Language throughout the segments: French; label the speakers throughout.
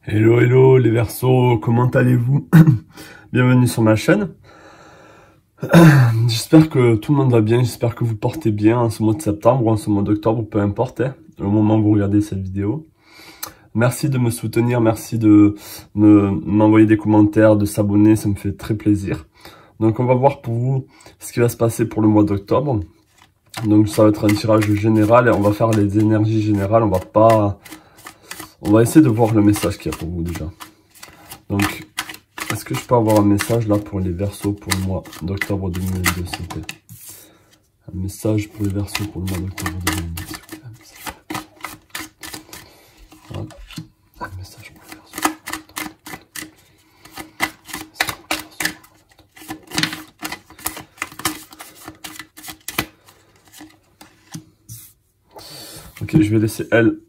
Speaker 1: Hello, hello les Verseaux, comment allez-vous? Bienvenue sur ma chaîne. J'espère que tout le monde va bien, j'espère que vous portez bien en ce mois de septembre ou en ce mois d'octobre, peu importe, au moment où vous regardez cette vidéo. Merci de me soutenir, merci de m'envoyer des commentaires, de s'abonner, ça me fait très plaisir. Donc on va voir pour vous ce qui va se passer pour le mois d'octobre. Donc ça va être un tirage général et on va faire les énergies générales, on va essayer de voir le message qu'il y a pour vous déjà. Donc, est-ce que je peux avoir un message là pour les Verseaux pour le mois d'octobre 2022, s'il vous plaît? Un message pour les Verseaux pour le mois d'octobre 2022, s'il vous plaît. Voilà. Un message pour les Verseaux. Ok, je vais laisser elle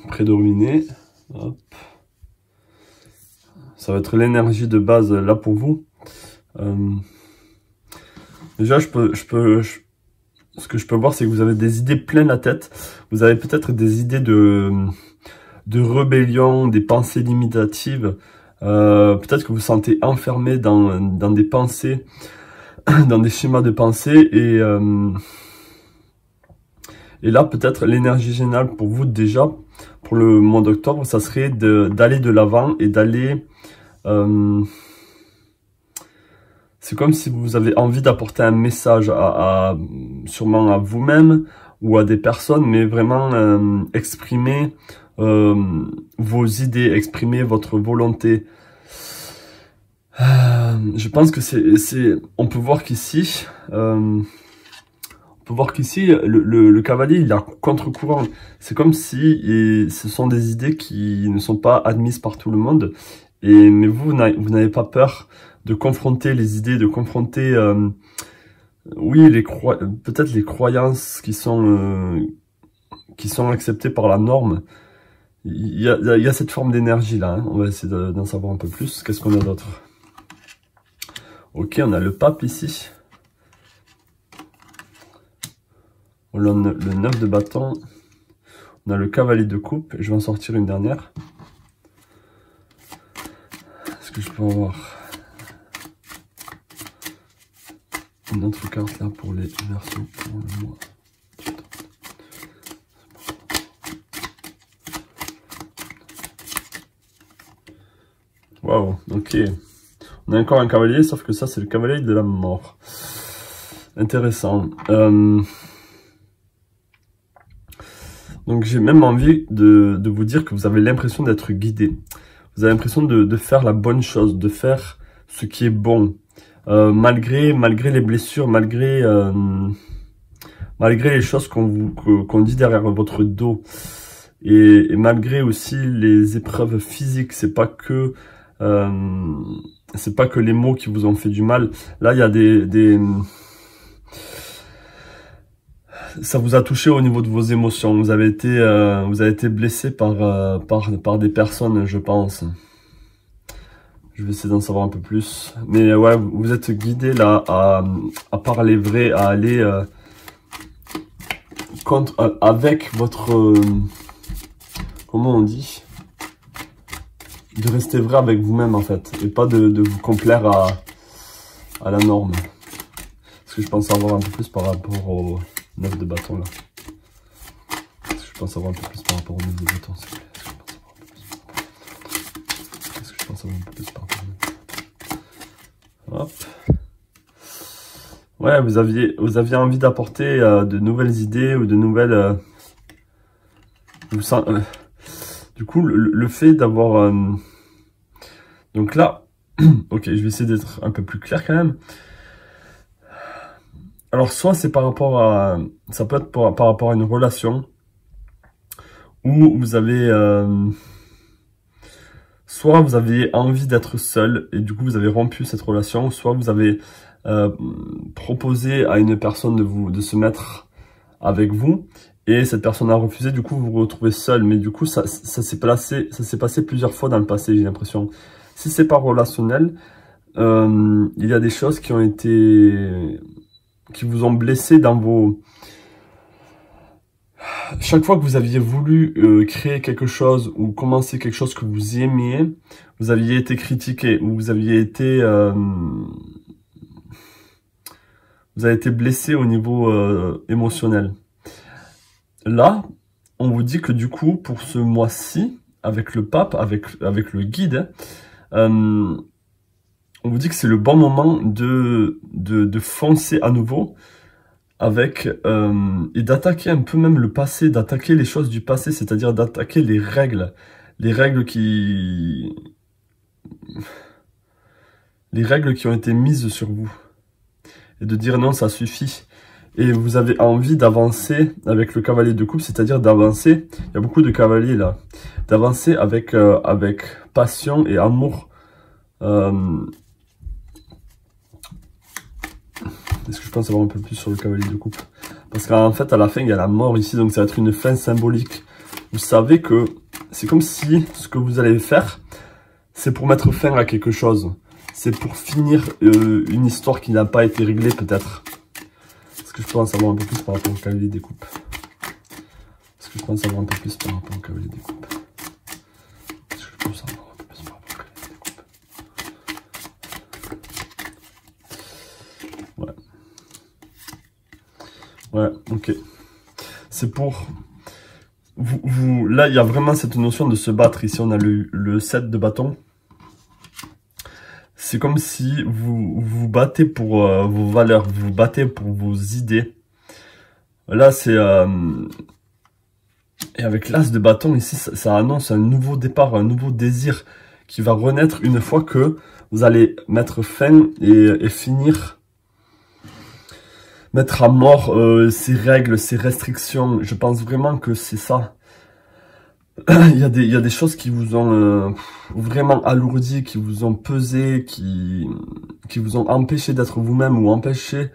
Speaker 1: prédominer. Hop. Ça va être l'énergie de base là pour vous. Déjà, ce que je peux voir, c'est que vous avez des idées plein la tête. Vous avez peut-être des idées de rébellion, des pensées limitatives. Peut-être que vous vous sentez enfermé dans des pensées, dans des schémas de pensée. Et là, peut-être l'énergie générale pour vous déjà, pour le mois d'octobre, ça serait d'aller de l'avant et d'aller... c'est comme si vous avez envie d'apporter un message sûrement à vous-même ou à des personnes, mais vraiment exprimer vos idées, exprimer votre volonté. Je pense que on peut voir qu'ici... le cavalier, il est à contre-courant. C'est comme si ce sont des idées qui ne sont pas admises par tout le monde. Mais vous n'avez pas peur de confronter les idées, de confronter, oui, peut-être les croyances qui sont acceptées par la norme. Il y a cette forme d'énergie là. On va essayer d'en savoir un peu plus. Qu'est-ce qu'on a d'autre? Ok, on a le pape ici. On a le 9 de bâton, on a le cavalier de coupe, je vais en sortir une dernière. Est-ce que je peux avoir une autre carte là pour les Verseaux pour le mois? Waouh, ok. On a encore un cavalier, sauf que ça c'est le cavalier de la mort. Intéressant. Donc j'ai même envie de vous dire que vous avez l'impression d'être guidé. Vous avez l'impression de faire la bonne chose, de faire ce qui est bon. Malgré les blessures, malgré les choses qu'on dit derrière votre dos. Et malgré aussi les épreuves physiques, c'est pas que les mots qui vous ont fait du mal. Là, il y a ça vous a touché au niveau de vos émotions. Vous avez été blessé par des personnes, je pense. Je vais essayer d'en savoir un peu plus. Mais ouais, vous êtes guidé là à parler vrai, à aller avec votre... comment on dit? De rester vrai avec vous-même en fait. Et pas de vous complaire à la norme. Parce que je pense savoir un peu plus par rapport au 9 de bâton là. Est-ce que je pense savoir un peu plus par rapport au 9 de bâton, s'il vous plaît? Est-ce que je pense savoir un peu plus par rapport au 9? Hop. Ouais, vous aviez envie d'apporter de nouvelles idées ou de nouvelles... du coup, le fait d'avoir... donc là, ok, je vais essayer d'être un peu plus clair quand même. Alors, soit c'est par rapport à... ça peut être par rapport à une relation où vous avez... soit vous aviez envie d'être seul et du coup vous avez rompu cette relation, soit vous avez proposé à une personne de se mettre avec vous et cette personne a refusé, du coup vous vous retrouvez seul. Mais du coup ça s'est passé plusieurs fois dans le passé, j'ai l'impression. Si c'est pas relationnel, il y a des choses qui vous ont blessé dans chaque fois que vous aviez voulu créer quelque chose ou commencer quelque chose que vous aimiez, vous aviez été critiqué ou vous avez été blessé au niveau émotionnel. Là, on vous dit que du coup, pour ce mois-ci, avec le pape, avec le guide, on vous dit que c'est le bon moment de foncer à nouveau avec et d'attaquer un peu même le passé, d'attaquer les choses du passé, c'est-à-dire d'attaquer les règles qui ont été mises sur vous et de dire non, ça suffit. Et vous avez envie d'avancer avec le cavalier de coupe, c'est-à-dire d'avancer, il y a beaucoup de cavaliers là, d'avancer avec passion et amour. Est-ce que je pense avoir un peu plus sur le cavalier de coupe? Parce qu'en fait, à la fin, il y a la mort ici, donc ça va être une fin symbolique. Vous savez que c'est comme si ce que vous allez faire, c'est pour mettre fin à quelque chose. C'est pour finir une histoire qui n'a pas été réglée, peut-être. Est-ce que je peux en savoir un peu plus par rapport au cavalier des coupes? Est-ce que je peux en savoir un peu plus par rapport au cavalier des coupes? Est-ce que je peux en savoir un peu plus par rapport au cavalier des coupes? Ouais, ok. C'est pour... Là, il y a vraiment cette notion de se battre. Ici, on a le 7 de bâton. C'est comme si vous vous battez pour vos valeurs, vous vous battez pour vos idées. Là, c'est... Et avec l'as de bâton, ici, ça annonce un nouveau départ, un nouveau désir qui va renaître une fois que vous allez mettre fin et finir... Mettre à mort ces règles, ces restrictions. Je pense vraiment que c'est ça. Il y a des choses qui vous ont vraiment alourdi, qui vous ont pesé, qui vous ont empêché d'être vous-même ou qui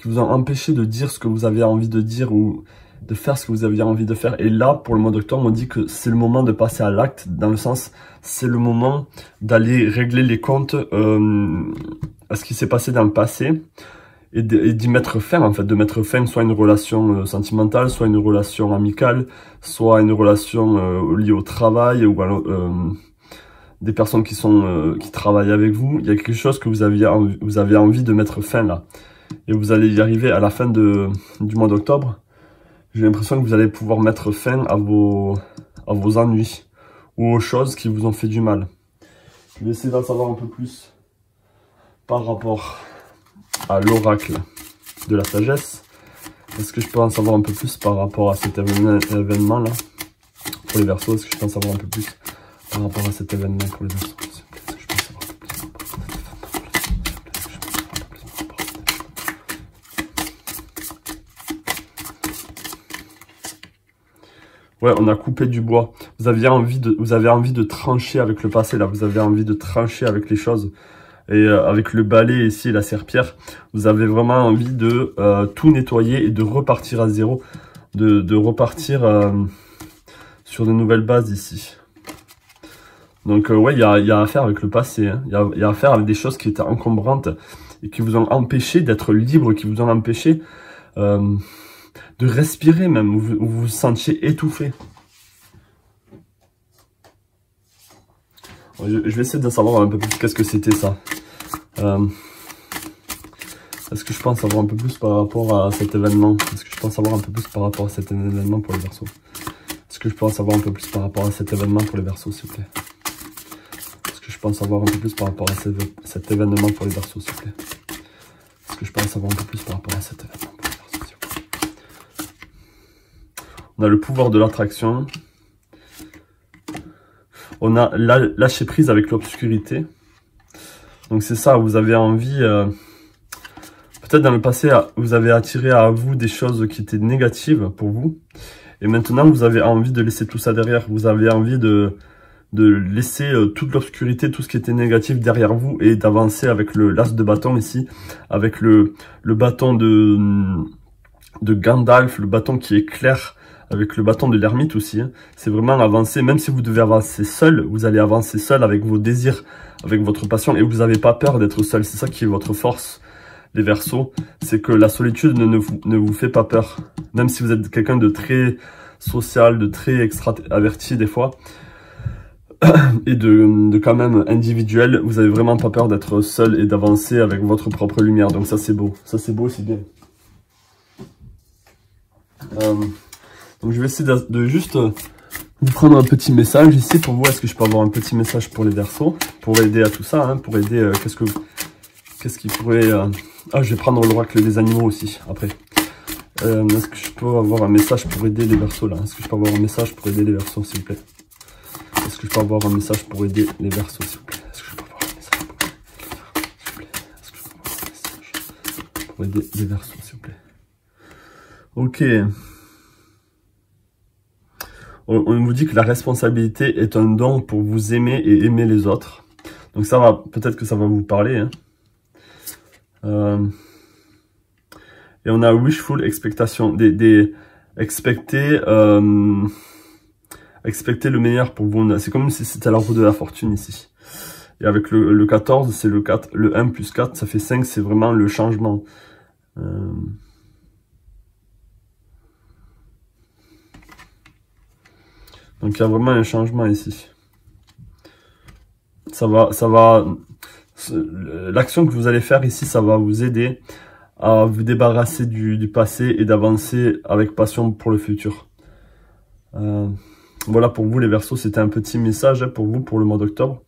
Speaker 1: vous ont empêché de dire ce que vous avez envie de dire ou de faire ce que vous aviez envie de faire. Et là, pour le mois d'octobre, on dit que c'est le moment de passer à l'acte, dans le sens, c'est le moment d'aller régler les comptes à ce qui s'est passé dans le passé. Et d'y mettre fin, en fait, de mettre fin soit à une relation sentimentale, soit à une relation amicale, soit à une relation liée au travail, ou alors des personnes qui travaillent avec vous. Il y a quelque chose que vous avez envie de mettre fin là. Et vous allez y arriver à la fin du mois d'octobre. J'ai l'impression que vous allez pouvoir mettre fin à vos ennuis ou aux choses qui vous ont fait du mal. Je vais essayer d'en savoir un peu plus par rapport à l'oracle de la sagesse. Est-ce que je peux en savoir un peu plus par rapport à cet événement là pour les Verseaux? Est-ce que je peux en savoir un peu plus par rapport à cet événement pour les Verseaux? Est-ce que je peux en savoir un peu plus par rapport à Ouais, on a coupé du bois. Vous avez envie de trancher avec le passé là. Vous avez envie de trancher avec les choses. Et avec le balai ici et la serpillère, vous avez vraiment envie de tout nettoyer et de repartir à zéro, de repartir sur de nouvelles bases ici. Donc ouais, il y a à faire avec le passé, hein. Il y a à faire avec des choses qui étaient encombrantes et qui vous ont empêché d'être libre, qui vous ont empêché de respirer même, où vous vous sentiez étouffé. Je vais essayer de savoir un peu plus qu'est-ce que c'était ça. Est-ce que je pense savoir un peu plus par rapport à cet événement? Est-ce que je pense savoir un peu plus par rapport à cet événement pour les Verseaux? Est-ce que je peux en savoir un peu plus par rapport à cet événement pour les Verseaux, s'il vous plaît? Est-ce que je peux en savoir un peu plus par rapport à cet événement pour les Verseaux, s'il vous plaît? Est-ce que je peux en savoir un peu plus par rapport à cet événement pour les Verseaux, s'il vous plaît? On a le pouvoir de l'attraction. On a lâché prise avec l'obscurité. Donc c'est ça, vous avez envie... peut-être dans le passé, vous avez attiré à vous des choses qui étaient négatives pour vous. Et maintenant, vous avez envie de laisser tout ça derrière. Vous avez envie de laisser toute l'obscurité, tout ce qui était négatif derrière vous et d'avancer avec l'as de bâton ici. Avec le bâton de Gandalf, le bâton qui est clair. Avec le bâton de l'ermite aussi, hein. C'est vraiment avancer, même si vous devez avancer seul, vous allez avancer seul avec vos désirs, avec votre passion, et vous n'avez pas peur d'être seul. C'est ça qui est votre force, les Verseaux, c'est que la solitude ne vous fait pas peur. Même si vous êtes quelqu'un de très social, de très extraverti des fois, et de quand même individuel. Vous avez vraiment pas peur d'être seul et d'avancer avec votre propre lumière. Donc ça c'est beau, c'est bien. Donc je vais essayer de juste vous prendre un petit message ici pour vous. Est-ce que je peux avoir un petit message pour les Verseaux, pour aider à tout ça, hein, pour aider, qu'est-ce qui pourrait... Ah, je vais prendre l'oracle des animaux aussi, après. Est-ce que je peux avoir un message pour aider les Verseaux, là? Est-ce que je peux avoir un message pour aider les Verseaux, s'il vous plaît? Est-ce que je peux avoir un message pour aider les Verseaux, s'il vous plaît? Est-ce que je peux avoir un message pour aider les Verseaux, s'il vous plaît? Ok. On vous dit que la responsabilité est un don pour vous aimer et aimer les autres. Donc ça va, peut-être que ça va vous parler, hein. Et on a wishful expectation, expecter le meilleur pour vous. C'est comme si c'était la roue de la fortune ici. Et avec le 14, c'est le 4, le 1 plus 4, ça fait 5, c'est vraiment le changement. Donc il y a vraiment un changement ici. L'action que vous allez faire ici, ça va vous aider à vous débarrasser du passé et d'avancer avec passion pour le futur. Voilà pour vous les Verseaux, c'était un petit message pour vous pour le mois d'octobre.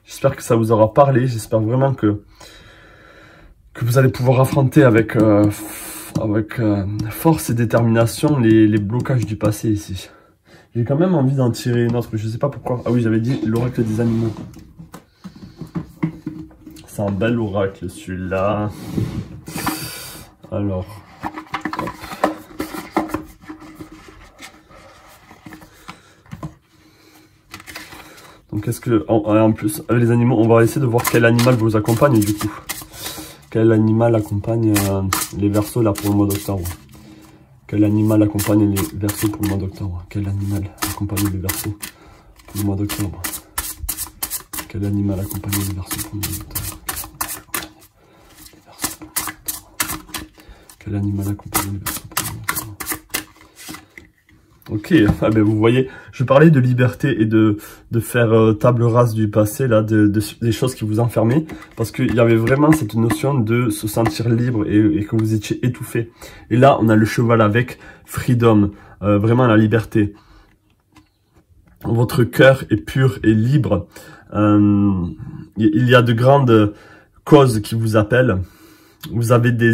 Speaker 1: J'espère que ça vous aura parlé, j'espère vraiment que vous allez pouvoir affronter avec force et détermination les blocages du passé ici. J'ai quand même envie d'en tirer une autre, je sais pas pourquoi. Ah oui, j'avais dit l'oracle des animaux. C'est un bel oracle celui-là. Alors, hop. Donc est-ce que, en plus, avec les animaux, on va essayer de voir quel animal vous accompagne du coup. Quel animal accompagne les Verseaux là pour le mois d'octobre? Quel animal accompagne les Verseaux pour le mois d'octobre? Quel animal accompagne les Verseaux pour le mois d'octobre? Quel animal accompagne les Verseaux pour le mois d'octobre? Quel animal accompagne les Verseaux pour le mois d'octobre? Ok, ah ben vous voyez, je parlais de liberté et de faire table rase du passé, là, des choses qui vous enfermaient, parce qu'il y avait vraiment cette notion de se sentir libre et que vous étiez étouffé. Et là, on a le cheval avec freedom, vraiment la liberté. Votre cœur est pur et libre. Il y a de grandes causes qui vous appellent. Vous avez des